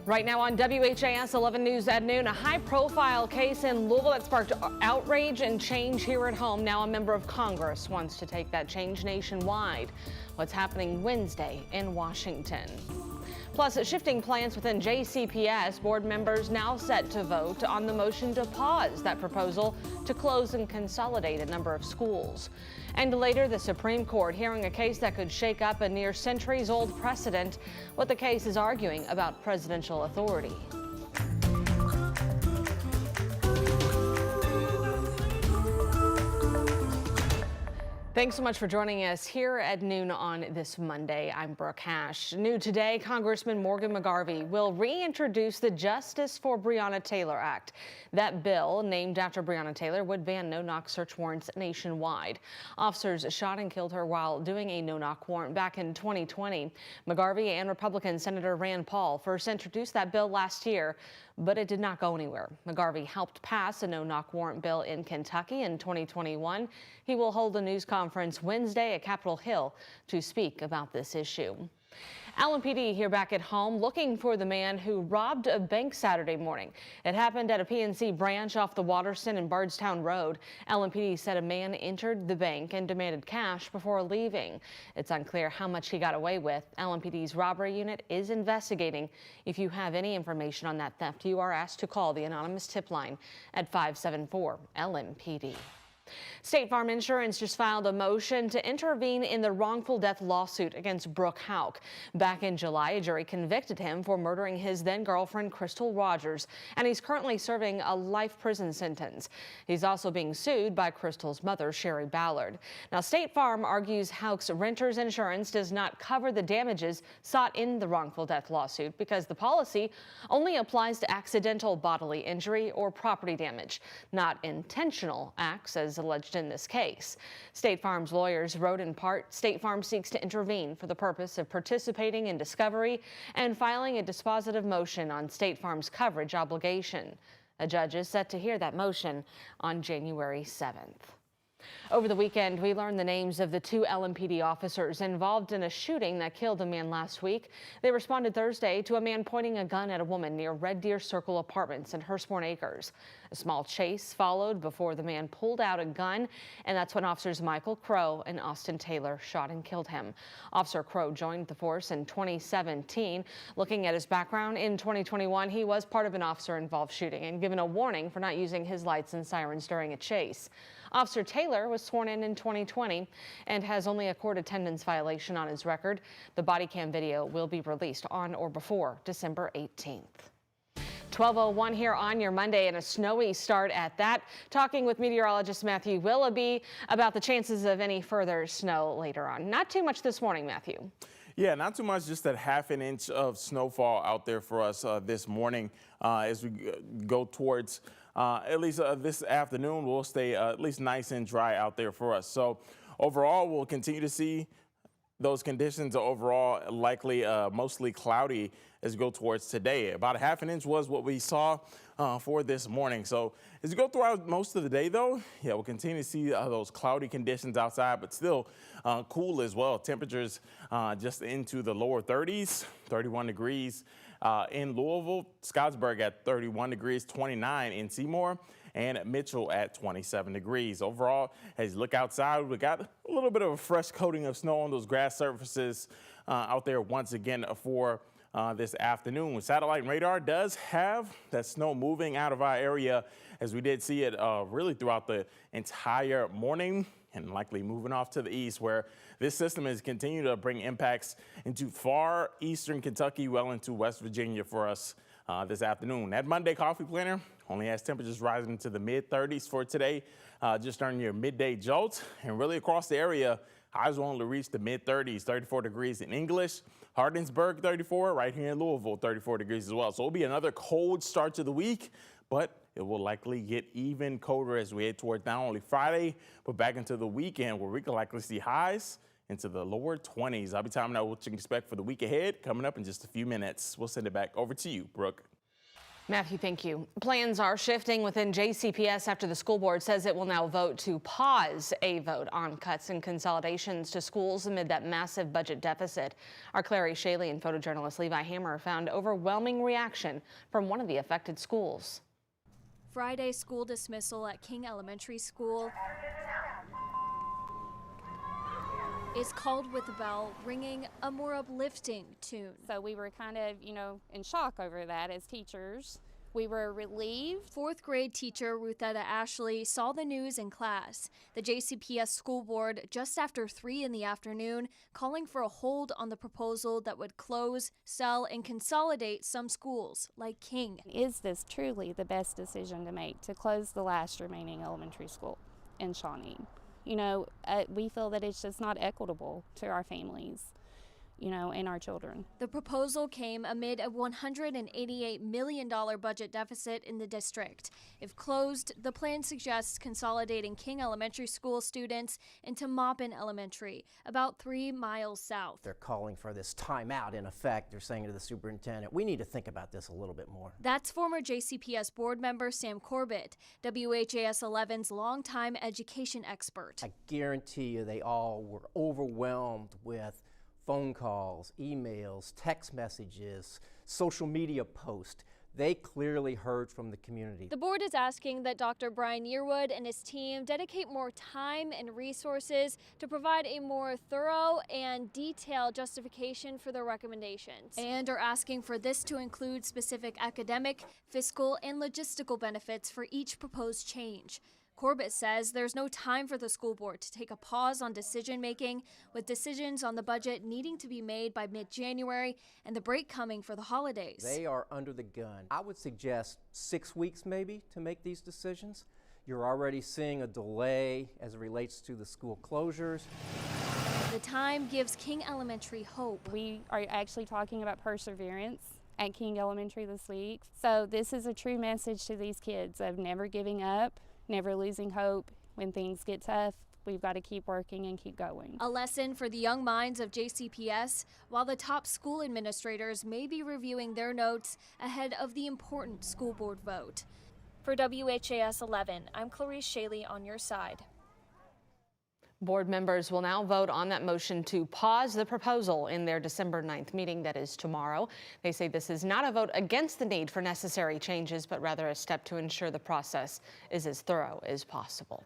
Right now on WHAS11 News at noon, a high-profile case in Louisville that sparked outrage and change here at home. Now a member of Congress wants to take that change nationwide. What's happening Wednesday in Washington? Plus, shifting plans within JCPS, board members now set to vote on the motion to pause that proposal to close and consolidate a number of schools. And later, the Supreme Court hearing a case that could shake up a near centuries-old precedent. What the case is arguing about presidential authority. Thanks so much for joining us here at noon on this Monday. I'm Brooke Hash. New today, Congressman Morgan McGarvey will reintroduce the Justice for Breonna Taylor Act. That bill, named after Breonna Taylor, would ban no-knock search warrants nationwide. Officers shot and killed her while doing a no-knock warrant back in 2020. McGarvey and Republican Senator Rand Paul first introduced that bill last year, but it did not go anywhere. McGarvey helped pass a no-knock warrant bill in Kentucky in 2021. He will hold a news conference Wednesday at Capitol Hill to speak about this issue. LMPD here back at home looking for the man who robbed a bank Saturday morning. It happened at a PNC branch off the Waterston and Bardstown Road. LMPD said a man entered the bank and demanded cash before leaving. It's unclear how much he got away with. LMPD's robbery unit is investigating. If you have any information on that theft, you are asked to call the anonymous tip line at 574-LMPD. State Farm Insurance just filed a motion to intervene in the wrongful death lawsuit against Brooke Hauk. Back in July, a jury convicted him for murdering his then-girlfriend Crystal Rogers, and he's currently serving a life prison sentence. He's also being sued by Crystal's mother, Sherry Ballard. Now, State Farm argues Hauk's renter's insurance does not cover the damages sought in the wrongful death lawsuit because the policy only applies to accidental bodily injury or property damage, not intentional acts as alleged in this case. State Farm's lawyers wrote in part, State Farm seeks to intervene for the purpose of participating in discovery and filing a dispositive motion on State Farm's coverage obligation. A judge is set to hear that motion on January 7th. Over the weekend, we learned the names of the two LMPD officers involved in a shooting that killed a man last week. They responded Thursday to a man pointing a gun at a woman near Red Deer Circle Apartments in Hurstbourne Acres. A small chase followed before the man pulled out a gun, and that's when officers Michael Crow and Austin Taylor shot and killed him. Officer Crow joined the force in 2017. Looking at his background, in 2021, he was part of an officer-involved shooting and given a warning for not using his lights and sirens during a chase. Officer Taylor was sworn in 2020 and has only a court attendance violation on his record. The body cam video will be released on or before December 18th. 12:01 here on your Monday, and a snowy start at that. Talking with meteorologist Matthew Willoughby about the chances of any further snow later on. Not too much this morning, Matthew. Yeah, not too much, just that half an inch of snowfall out there for us this morning as we go towards at least this afternoon. We'll stay at least nice and dry out there for us. So overall, we'll continue to see those conditions overall likely mostly cloudy as we go towards today. About a half an inch was what we saw for this morning. So as we go throughout most of the day, though, yeah, we'll continue to see those cloudy conditions outside, but still cool as well. Temperatures just into the lower 30s, 31 degrees in Louisville, Scottsburg at 31 degrees, 29 in Seymour, and Mitchell at 27 degrees. Overall, as you look outside, we got a little bit of a fresh coating of snow on those grass surfaces out there once again for this afternoon. Satellite and radar does have that snow moving out of our area, as we did see it really throughout the entire morning, and likely moving off to the east, where this system is continuing to bring impacts into far eastern Kentucky, well into West Virginia for us this afternoon. That Monday coffee planner only has temperatures rising to the mid-30s for today, just during your midday jolt, and really across the area, highs will only reach the mid-30s, 34 degrees in English, Hardinsburg 34, right here in Louisville 34 degrees as well. So it'll be another cold start to the week, but it will likely get even colder as we head towards not only Friday, but back into the weekend, where we can likely see highs into the lower 20s. I'll be telling you what you can expect for the week ahead coming up in just a few minutes. We'll send it back over to you, Brooke. Matthew, thank you. Plans are shifting within JCPS after the school board says it will now vote to pause a vote on cuts and consolidations to schools amid that massive budget deficit. Our Clary Shaley and photojournalist Levi Hammer found overwhelming reaction from one of the affected schools. Friday school dismissal at King Elementary School is called with the bell ringing a more uplifting tune. So we were kind of, in shock over that as teachers. We were relieved. Fourth grade teacher Ruthetta Ashley saw the news in class. The JCPS school board just after 3 in the afternoon calling for a hold on the proposal that would close, sell, and consolidate some schools like King. Is this truly the best decision to make, to close the last remaining elementary school in Shawnee? We feel that it's just not equitable to our families, and our children. The proposal came amid a $188 million budget deficit in the district. If closed, the plan suggests consolidating King Elementary School students into Maupin Elementary, about 3 miles south. They're calling for this timeout. In effect, they're saying to the superintendent, we need to think about this a little bit more. That's former JCPS board member Sam Corbett, WHAS11's longtime education expert. I guarantee you they all were overwhelmed with phone calls, emails, text messages, social media posts. They clearly heard from the community. The board is asking that Dr. Brian Yearwood and his team dedicate more time and resources to provide a more thorough and detailed justification for their recommendations, and are asking for this to include specific academic, fiscal, and logistical benefits for each proposed change. Corbett says there's no time for the school board to take a pause on decision-making, with decisions on the budget needing to be made by mid-January and the break coming for the holidays. They are under the gun. I would suggest 6 weeks maybe to make these decisions. You're already seeing a delay as it relates to the school closures. The time gives King Elementary hope. We are actually talking about perseverance at King Elementary this week. So this is a true message to these kids of never giving up, never losing hope. When things get tough, we've got to keep working and keep going. A lesson for the young minds of JCPS, while the top school administrators may be reviewing their notes ahead of the important school board vote. For WHAS 11, I'm Clarice Shaley on your side. Board members will now vote on that motion to pause the proposal in their December 9th meeting, that is tomorrow. They say this is not a vote against the need for necessary changes, but rather a step to ensure the process is as thorough as possible.